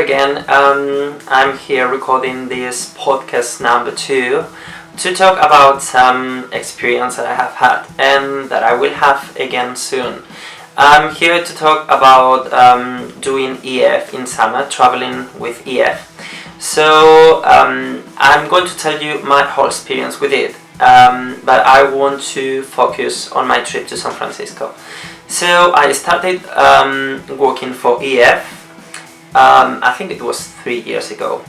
again. I'm here recording this podcast number 2 to talk about some experience that I have had and that I will have again soon. I'm here to talk about doing EF in summer, traveling with EF. So I'm going to tell you my whole experience with it, but I want to focus on my trip to San Francisco. So I started working for EF. I think it was 3 years ago.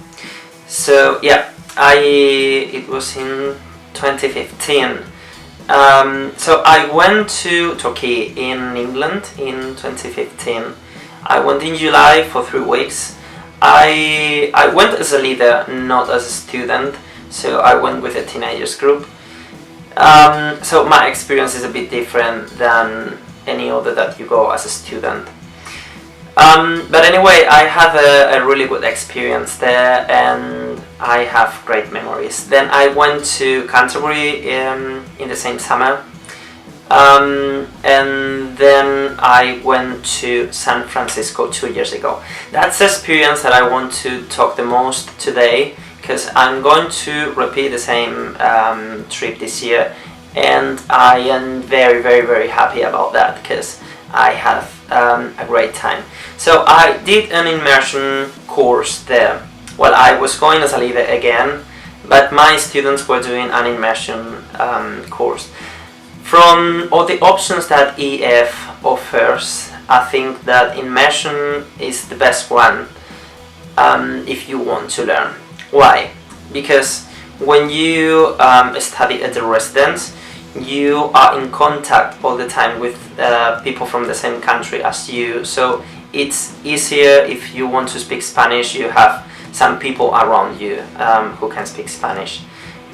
So yeah, it was in 2015. So I went to Turkey in England in 2015. I went in July for 3 weeks. I went as a leader, not as a student. So I went with a teenagers group. So my experience is a bit different than any other that you go as a student. But anyway, I had a really good experience there and I have great memories. Then I went to Canterbury in the same summer, and then I went to San Francisco 2 years ago. That's the experience that I want to talk the most today, because I'm going to repeat the same trip this year, and I am very happy about that because I have a great time. So I did an immersion course there. Well, I was going as a leader again, but my students were doing an immersion course. From all the options that EF offers, I think that immersion is the best one if you want to learn. Why? Because when you study at the residence, you are in contact all the time with people from the same country as you, so it's easier. If you want to speak Spanish, you have some people around you who can speak Spanish,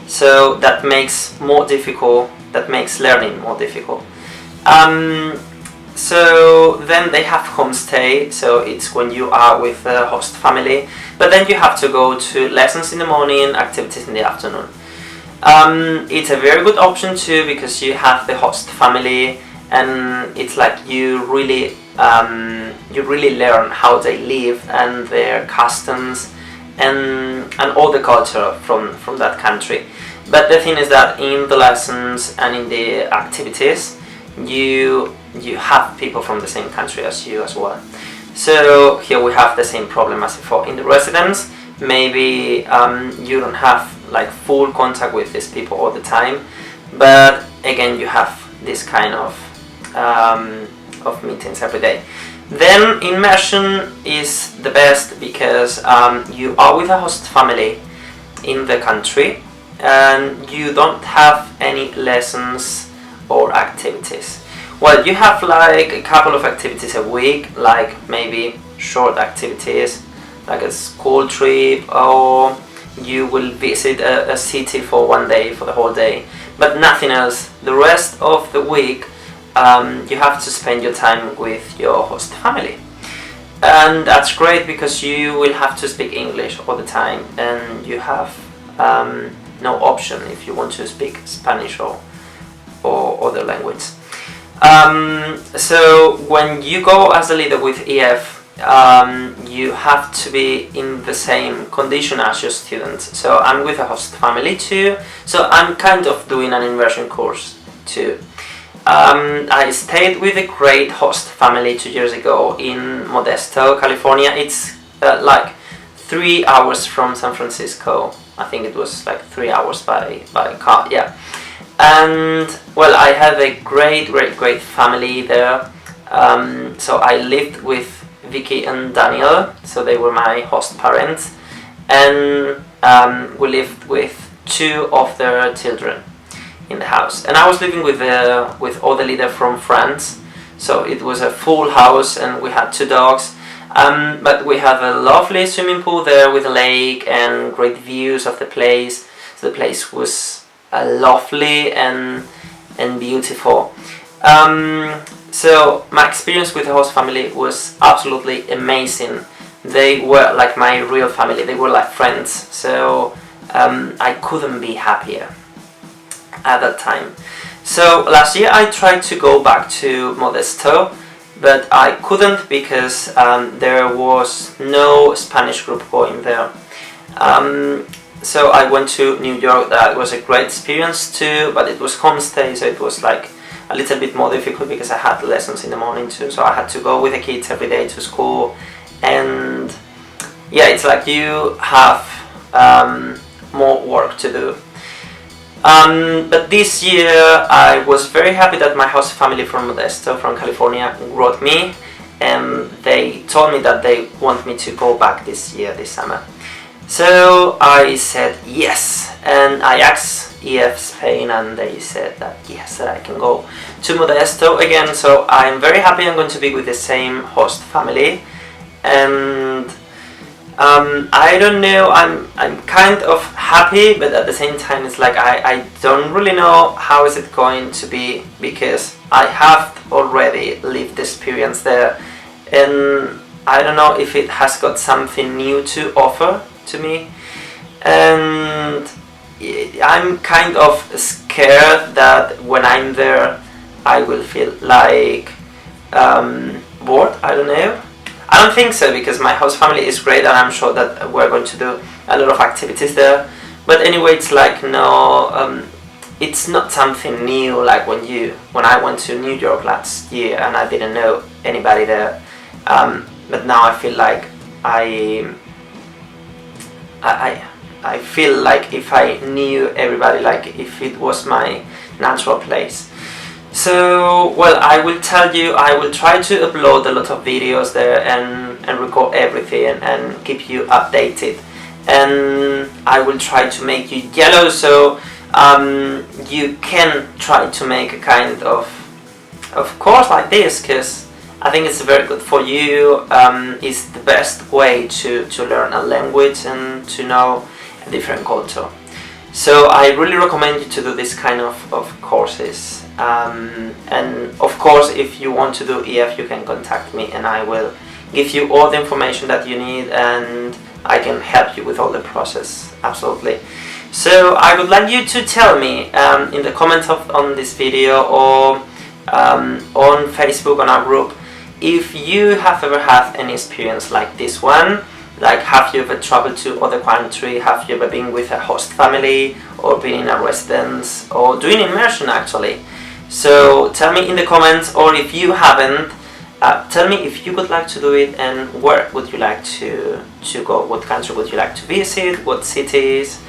so that makes learning more difficult. So then they have homestay, so it's when you are with the host family, but then you have to go to lessons in the morning, activities in the afternoon. It's a very good option too, because you have the host family and it's like you really learn how they live and their customs and all the culture from that country. But the thing is that in the lessons and in the activities you have people from the same country as you as well. So here we have the same problem as before. In the residence, maybe you don't have like full contact with these people all the time, but again you have this kind of meetings every day. Then immersion is the best because you are with a host family in the country and you don't have any lessons or activities. Well, you have like a couple of activities a week, like maybe short activities like a school trip, or you will visit a city for one day, for the whole day, but nothing else. The rest of the week you have to spend your time with your host family, and that's great because you will have to speak English all the time and you have no option if you want to speak Spanish or other language. So when you go as a leader with EF, you have to be in the same condition as your students. So I'm with a host family too, so I'm kind of doing an immersion course too. I stayed with a great host family 2 years ago in Modesto, California. It's like 3 hours from San Francisco. I think it was like 3 hours by car, yeah. And well, I had a great family there. So I lived with Vicky and Daniel, so they were my host parents, and we lived with 2 of their children in the house. And I was living with other leader from France, so it was a full house and we had 2 dogs. But we have a lovely swimming pool there with a lake and great views of the place. So the place was lovely and beautiful. So my experience with the host family was absolutely amazing. They were like my real family, they were like friends, so I couldn't be happier at that time. So last year I tried to go back to Modesto, but I couldn't because there was no Spanish group going there. So I went to New York. That was a great experience too, but it was homestay, so it was like a little bit more difficult because I had lessons in the morning too, so I had to go with the kids every day to school. And yeah, it's like you have more work to do. But this year I was very happy that my host family from Modesto, from California, wrote me, and they told me that they want me to go back this year, this summer. So I said yes, and I asked EF Spain, and they said that yes, that I can go to Modesto again. So I'm very happy I'm going to be with the same host family, and I don't know, I'm kind of happy, but at the same time it's like I don't really know how is it going to be, because I have already lived the experience there, and I don't know if it has got something new to offer to me, and I'm kind of scared that when I'm there I will feel like bored. I don't know. I don't think so, because my host family is great and I'm sure that we're going to do a lot of activities there. But anyway, it's like no, it's not something new like when I went to New York last year and I didn't know anybody there. But now I feel like I feel like if I knew everybody, like if it was my natural place. So, well, I will tell you, I will try to upload a lot of videos there and record everything and keep you updated. And I will try to make you yellow, so you can try to make a kind of course like this, because I think it's very good for you. It's the best way to learn a language and to know a different culture. So I really recommend you to do this kind of courses. And of course, if you want to do EF, you can contact me and I will give you all the information that you need, and I can help you with all the process, absolutely. So I would like you to tell me in the comments on this video or on Facebook on our group, if you have ever had any experience like this one. Like, have you ever traveled to other country? Have you ever been with a host family, or been in a residence, or doing immersion actually? So tell me in the comments, or if you haven't, tell me if you would like to do it and where would you like to go, what country would you like to visit, what cities,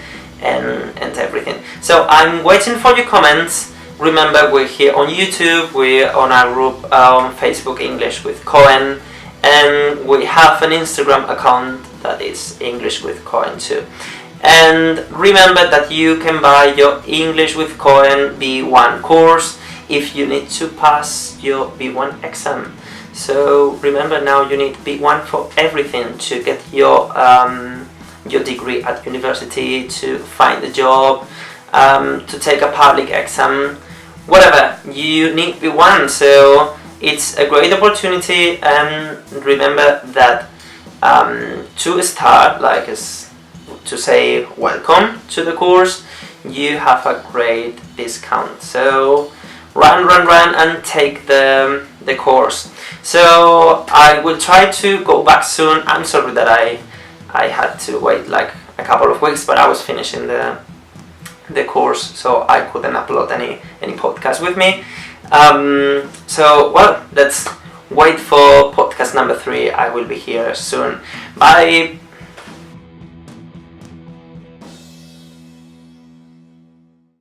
and everything. So I'm waiting for your comments. Remember, we're here on YouTube, we're on our group on Facebook, English with Cohen, and we have an Instagram account that is English with Cohen too. And remember that you can buy your English with Cohen B1 course if you need to pass your B1 exam. So remember, now you need B1 for everything, to get your degree at university, to find a job, to take a public exam, whatever, you need B1. So it's a great opportunity, and remember that to start, like to say welcome to the course, you have a great discount. So run and take the course. So I will try to go back soon. I'm sorry that I had to wait like a couple of weeks, but I was finishing the course, so I couldn't upload any podcast with me. So, well, let's wait for podcast number 3. I will be here soon. Bye!